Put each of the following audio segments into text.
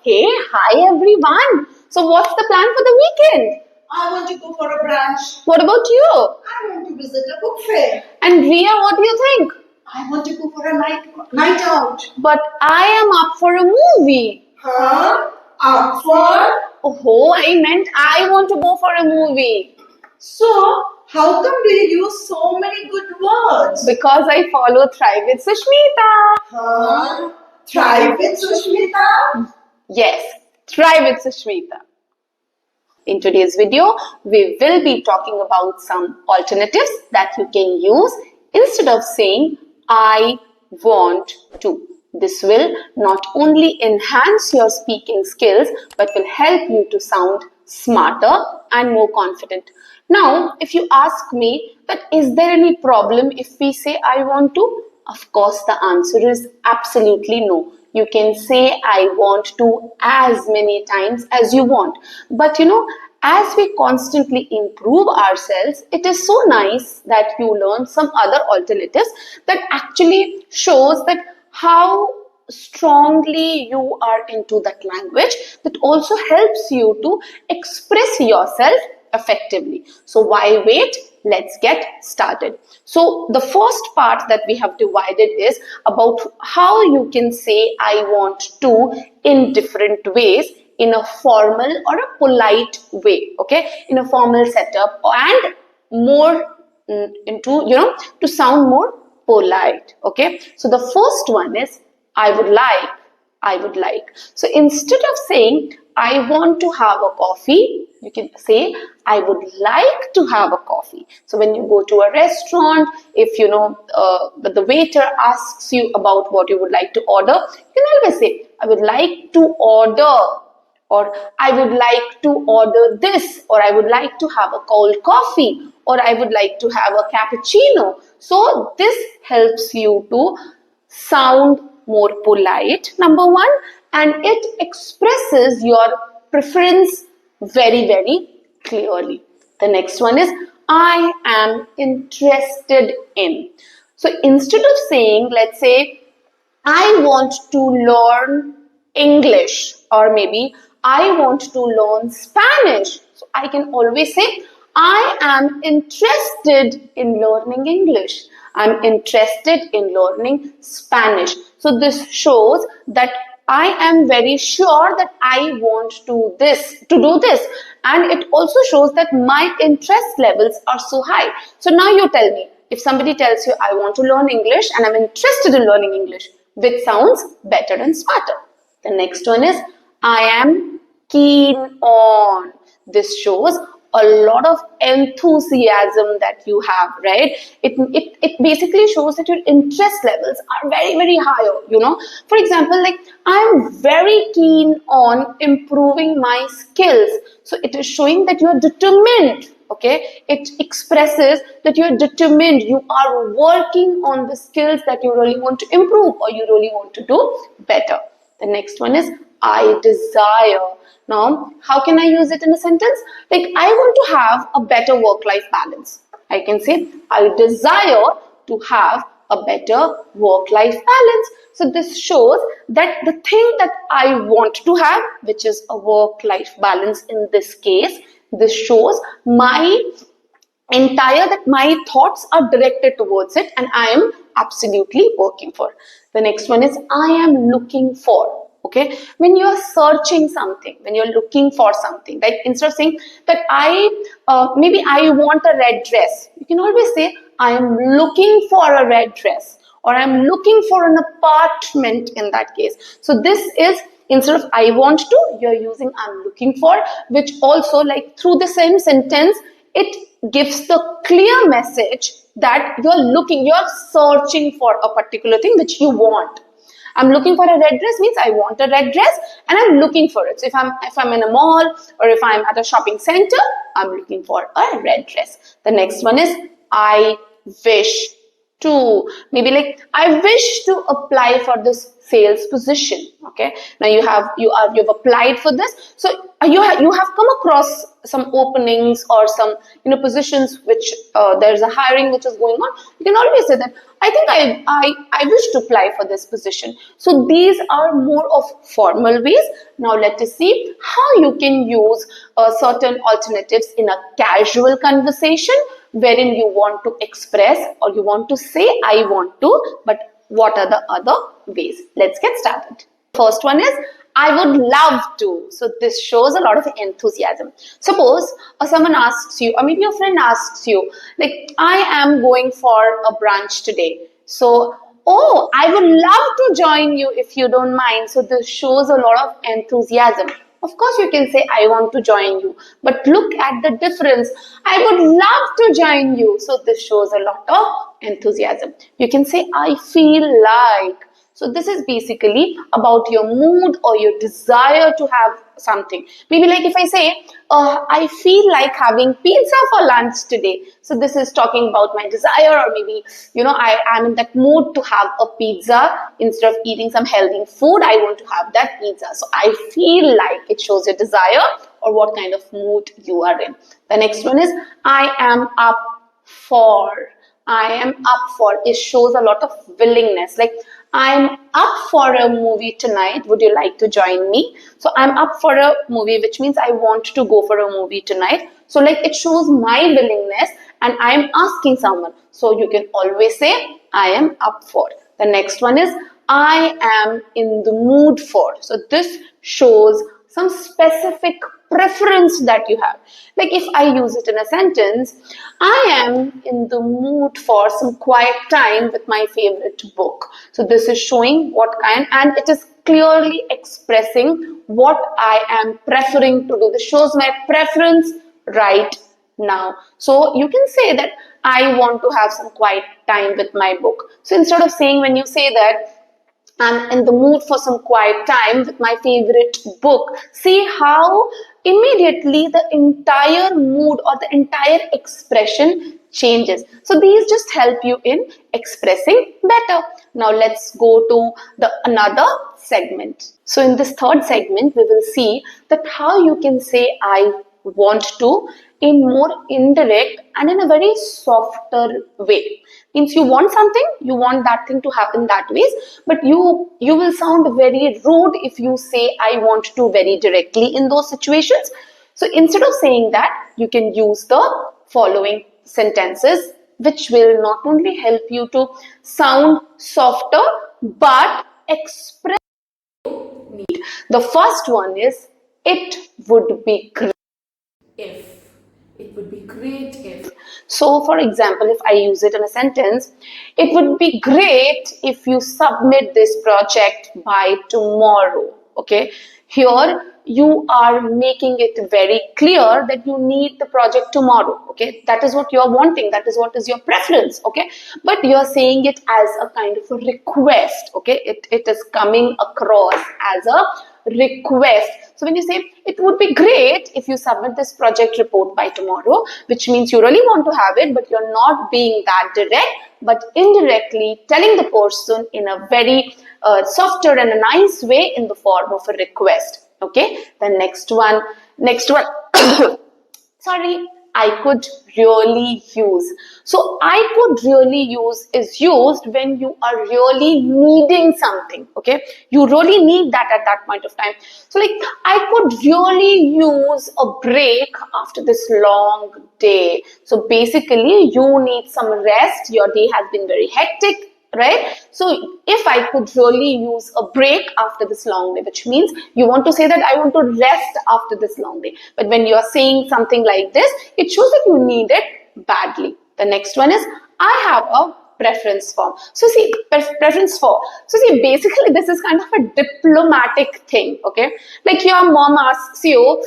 Hey, hi everyone. So what's the plan for the weekend? I want to go for a brunch. What about you? I want to visit a book fair. And Ria, what do you think? I want to go for a night out. But I am up for a movie. Huh? Up for? Oh, I meant I want to go for a movie. So, how come do you use so many good words? Because I follow Thrive with Sushmita. Huh? Thrive with Sushmita? Yes, Thrive with Sushmita. In today's video, we will be talking about some alternatives that you can use instead of saying I want to. This will not only enhance your speaking skills but will help you to sound smarter and more confident. Now, if you ask me that is there any problem if we say I want to? Of course, the answer is absolutely no. You can say I want to as many times as you want. But as we constantly improve ourselves, it is so nice that you learn some other alternatives that actually shows that how strongly you are into that language, that also helps you to express yourself effectively. So why wait? Let's get started. So the first part that we have divided is about how you can say I want to in different ways, in a formal or a polite way, okay, in a formal setup, and more into to sound more polite. Okay, so the first one is I would like. I would like. So instead of saying I want to have a coffee, you can say I would like to have a coffee. So when you go to a restaurant, if the waiter asks you about what you would like to order, you can always say I would like to order, or I would like to order this, or I would like to have a cold coffee, or I would like to have a cappuccino. So this helps you to sound more polite, number one, and it expresses your preference very, very clearly. The next one is I am interested in. So instead of saying, let's say, I want to learn English, or maybe I want to learn Spanish. So I can always say, I am interested in learning English. I'm interested in learning Spanish. So this shows that I am very sure that I want to do this. And it also shows that my interest levels are so high. So now you tell me, if somebody tells you, I want to learn English and I'm interested in learning English, which sounds better and smarter? The next one is, I am keen on. This shows a lot of enthusiasm that you have, right? It basically shows that your interest levels are very, very high. For example, like, I'm very keen on improving my skills. So it is showing that you are determined. Okay, it expresses that you are determined, you are working on the skills that you really want to improve or you really want to do better. The next one is I desire. Now, how can I use it in a sentence? Like, I want to have a better work-life balance. I can say, I desire to have a better work-life balance. So this shows that the thing that I want to have, which is a work-life balance in this case, this shows my that my thoughts are directed towards it and I am absolutely working for. The next one is I am looking for. Okay, when you're searching something, when you're looking for something, like instead of saying that maybe I want a red dress, you can always say I am looking for a red dress, or I'm looking for an apartment in that case. So this is, instead of I want to, you're using I'm looking for, which also, like, through the same sentence, it gives the clear message that you're searching for a particular thing which you want. I'm looking for a red dress means I want a red dress and I'm looking for it. So if I'm in a mall or if I'm at a shopping center, I'm looking for a red dress. The next one is I wish. to maybe like I wish to apply for this sales position. Okay, now you've applied for this, so you have come across some openings or some positions which there's a hiring which is going on. You can always say that I think I wish to apply for this position. So these are more of formal ways. Now let us see how you can use certain alternatives in a casual conversation wherein you want to express or you want to say I want to, but what are the other ways? Let's get started. First one is I would love to. So this shows a lot of enthusiasm. Suppose someone asks you, or maybe your friend asks you, like, I am going for a brunch today. So, oh, I would love to join you if you don't mind. So this shows a lot of enthusiasm. Of course, you can say, I want to join you. But look at the difference. I would love to join you. So this shows a lot of enthusiasm. You can say, I feel like. So this is basically about your mood or your desire to have something. Maybe like if I say, I feel like having pizza for lunch today. So this is talking about my desire, or maybe, I am in that mood to have a pizza. Instead of eating some healthy food, I want to have that pizza. So I feel like, it shows your desire or what kind of mood you are in. The next one is, I am up for. I am up for. It shows a lot of willingness. Like, I'm up for a movie tonight. Would you like to join me? So I'm up for a movie, which means I want to go for a movie tonight. So like it shows my willingness and I'm asking someone. So you can always say, I am up for. The next one is, I am in the mood for. So this shows some specific preference that you have. Like if I use it in a sentence, I am in the mood for some quiet time with my favorite book. So this is showing what kind, and it is clearly expressing what I am preferring to do. This shows my preference right now. So you can say that I want to have some quiet time with my book. So instead of saying, when you say that, I'm in the mood for some quiet time with my favorite book, see how immediately the entire mood or the entire expression changes. So these just help you in expressing better. Now let's go to the another segment. So in this third segment, we will see that how you can say I want to in more indirect and in a very softer way. Means you want something, you want that thing to happen that ways, but you will sound very rude if you say I want to very directly in those situations. So instead of saying that, you can use the following sentences, which will not only help you to sound softer but express need. The first one is, it would be great if. It would be great if. So, for example, if I use it in a sentence, it would be great if you submit this project by tomorrow. Okay. Here, you are making it very clear that you need the project tomorrow. Okay. That is what you are wanting. That is what is your preference. Okay. But you are saying it as a kind of a request. Okay. It is coming across as a request. So when you say it would be great if you submit this project report by tomorrow, which means you really want to have it, but you're not being that direct, but indirectly telling the person in a very softer and a nice way in the form of a request. Okay. The next one, sorry, I could really use. So I could really use is used when you are really needing something. Okay. You really need that at that point of time. So like, I could really use a break after this long day. So basically you need some rest. Your day has been very hectic. Right? So if I could really use a break after this long day, which means you want to say that I want to rest after this long day. But when you are saying something like this, it shows that you need it badly. The next one is, I have a preference for. So see, preference for. So see, basically this is kind of a diplomatic thing. Okay. Like your mom asks you,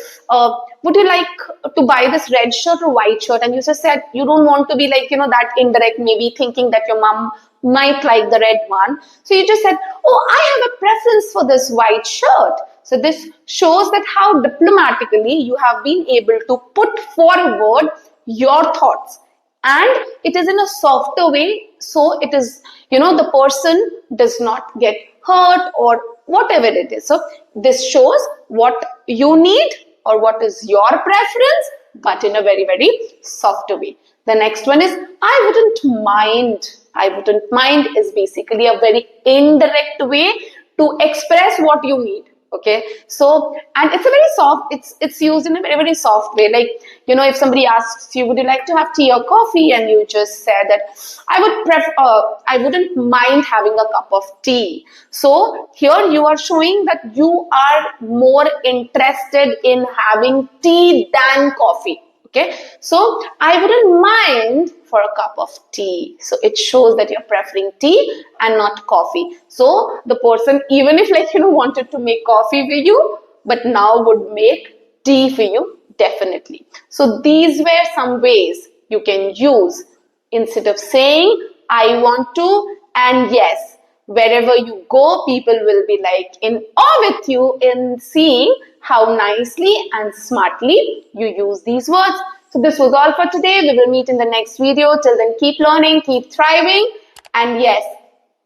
would you like to buy this red shirt or white shirt? And you just said you don't want to be like, that indirect, maybe thinking that your mom might like the red one. So you just said, oh, I have a preference for this white shirt. So this shows that how diplomatically you have been able to put forward your thoughts. and it is in a softer way, so it is, the person does not get hurt or whatever it is. So this shows what you need or what is your preference, but in a very, very softer way. The next one is I wouldn't mind. I wouldn't mind is basically a very indirect way to express what you need. Okay, so, and it's a very soft, it's used in a very, very soft way. Like, if somebody asks you, would you like to have tea or coffee, and you just said that I wouldn't mind having a cup of tea. So here you are showing that you are more interested in having tea than coffee. Okay, so I wouldn't mind for a cup of tea. So it shows that you're preferring tea and not coffee. So the person, even if wanted to make coffee for you, but now would make tea for you, definitely. So these were some ways you can use instead of saying I want to and yes. Wherever you go, people will be like in awe with you in seeing how nicely and smartly you use these words. So this was all for today. We will meet in the next video. Till then, keep learning, keep thriving. And yes,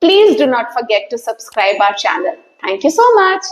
please do not forget to subscribe our channel. Thank you so much.